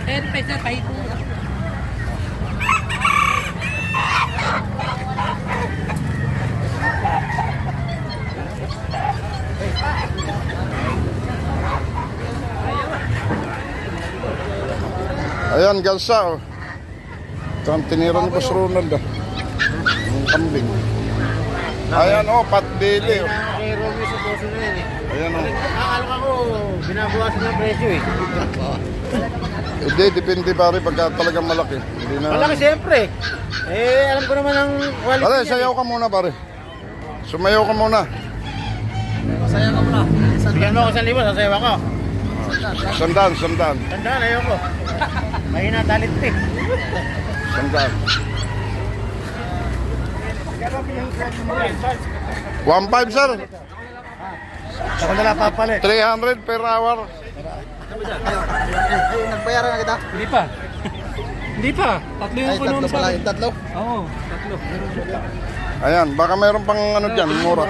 Pesa pahipo. Ayan, galsa oh. Ito ang tinira ni Boss Ronald ah. Ang kambing. Ayan oh, patbili oh. Kay Romeo sa puso na yan eh. Ayan oh. Akala ko binabawasan ng presyo eh. Hindi, depende pare pagka talagang malaki. Hindi na. Malaki siyempre. Eh, alam ko naman ang quality Pare, niya, sayaw ka muna pare. Sumayaw ka muna. Sayaw ka muna. Bigyan mo ako 1,000, sasayaw ako. Sandaan, sandaan. Tandaan, ayaw ko. Mahina dalit eh. Sandaan. 1.5 sir. Ako na lang papalit. 300 per hour. Nagbayaran na kita? Hindi pa. Hindi pa. Tatlo yung kuno sa akin. Tatlo? Oo, tatlo. Ayan, baka mayroon pang ano dyan, mura.